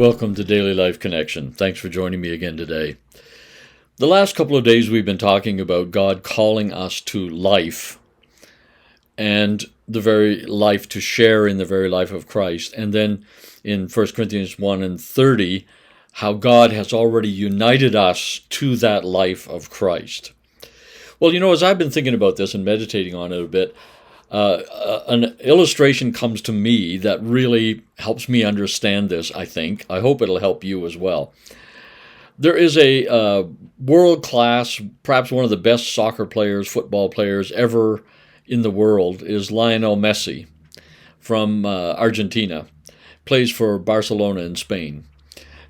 Welcome to Daily Life Connection. Thanks for joining me again today. The last couple of days we've been talking about God calling us to life and the very life to share in the very life of Christ. And then in 1 Corinthians 1 and 30, how God has already united us to that life of Christ. Well, as I've been thinking about this and meditating on it a bit, an illustration comes to me that really helps me understand this, I think. I hope it'll help you as well. There is a world-class, perhaps one of the best soccer players, football players ever in the world is Lionel Messi from Argentina. Plays for Barcelona in Spain.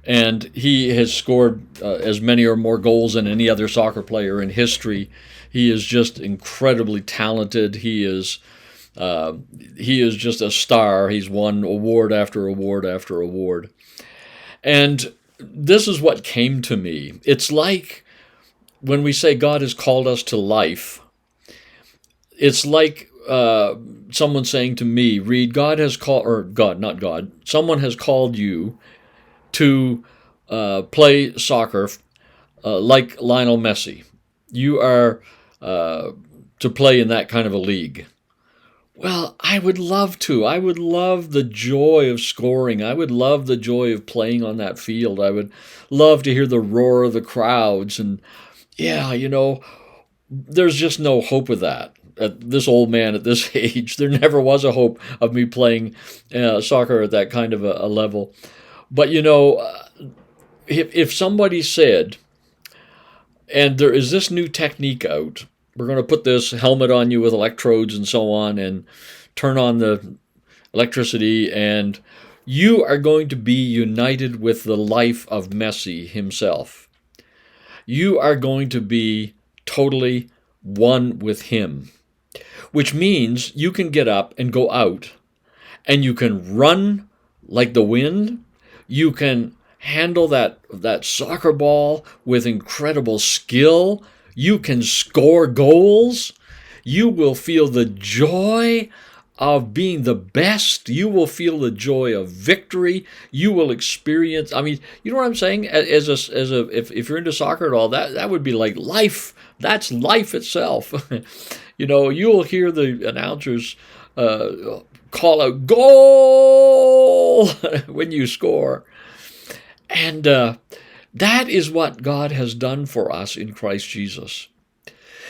And he has scored as many or more goals than any other soccer player in history. He is just incredibly talented. He is just a star. He's won award after award after award. And this is what came to me. It's like when we say God has called us to life, it's like someone saying to me, Reed, God has called, or God, not God, someone has called you to play soccer like Lionel Messi. You are to play in that kind of a league. Well, I would love to. I would love the joy of scoring. I would love the joy of playing on that field. I would love to hear the roar of the crowds. And there's just no hope of that. At this old man at this age, there never was a hope of me playing soccer at that kind of a level. But if somebody said, and there is this new technique out, we're going to put this helmet on you with electrodes and so on and turn on the electricity, and you are going to be united with the life of Messi himself. You are going to be totally one with him, which means you can get up and go out and you can run like the wind. You can handle that soccer ball with incredible skill. You can score goals. You will feel the joy of being the best. You will feel the joy of victory. You will experience, you know what I'm saying? If you're into soccer at all, that would be like life. That's life itself. You'll hear the announcers call out goal when you score. And that is what God has done for us in Christ Jesus.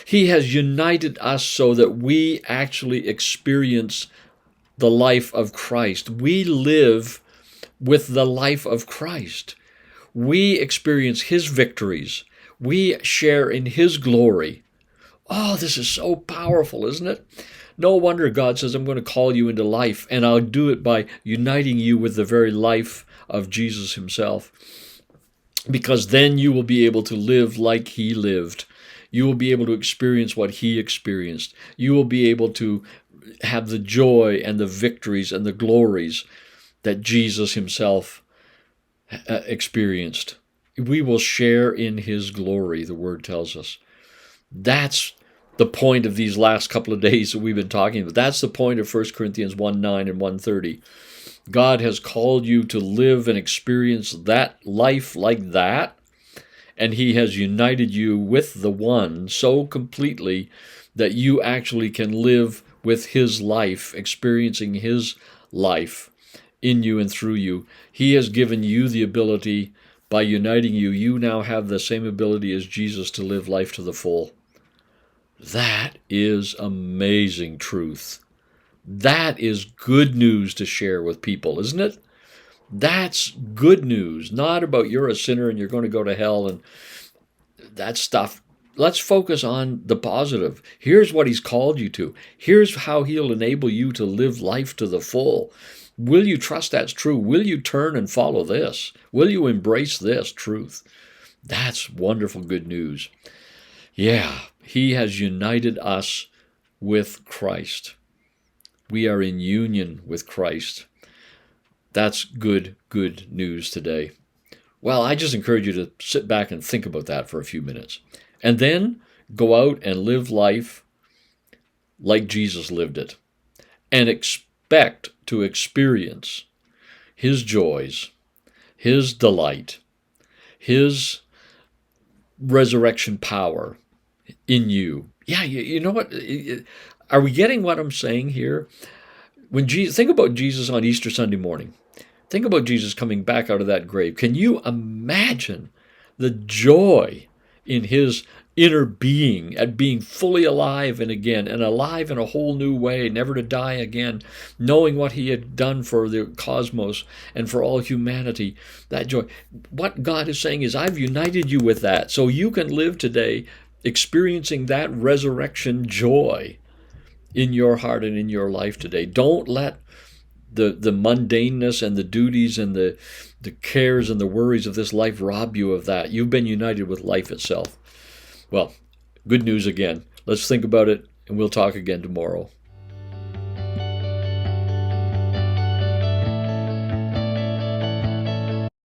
He has united us so that we actually experience the life of Christ. We live with the life of Christ. We experience His victories. We share in His glory. Oh, this is so powerful, isn't it? No wonder God says, I'm going to call you into life, and I'll do it by uniting you with the very life of Jesus Himself. Because then you will be able to live like He lived. You will be able to experience what He experienced. You will be able to have the joy and the victories and the glories that Jesus Himself experienced. We will share in His glory, the Word tells us. That's the point of these last couple of days that we've been talking about. That's the point of 1 Corinthians 1:9 and 1:30. God has called you to live and experience that life like that, and He has united you with the one so completely that you actually can live with His life, experiencing His life in you and through you. He has given you the ability, by uniting you, you now have the same ability as Jesus to live life to the full. That is amazing truth. That is good news to share with people, isn't it? That's good news, not about you're a sinner and you're going to go to hell and that stuff. Let's focus on the positive. Here's what He's called you to. Here's how He'll enable you to live life to the full. Will you trust that's true? Will you turn and follow this? Will you embrace this truth? That's wonderful good news. Yeah, He has united us with Christ. We are in union with Christ. That's good news today. Well, I just encourage you to sit back and think about that for a few minutes. And then go out and live life like Jesus lived it. And expect to experience His joys, His delight, His resurrection power in you. Yeah, you know what? Are we getting what I'm saying here? When Jesus, think about Jesus on Easter Sunday morning. Think about Jesus coming back out of that grave. Can you imagine the joy in his inner being at being fully alive and again, and alive in a whole new way, never to die again, knowing what he had done for the cosmos and for all humanity? That joy. What God is saying is, I've united you with that, so you can live today experiencing that resurrection joy in your heart and in your life today. Don't let the mundaneness and the duties and the cares and the worries of this life rob you of that. You've been united with life itself. Well, good news again. Let's think about it, and we'll talk again tomorrow.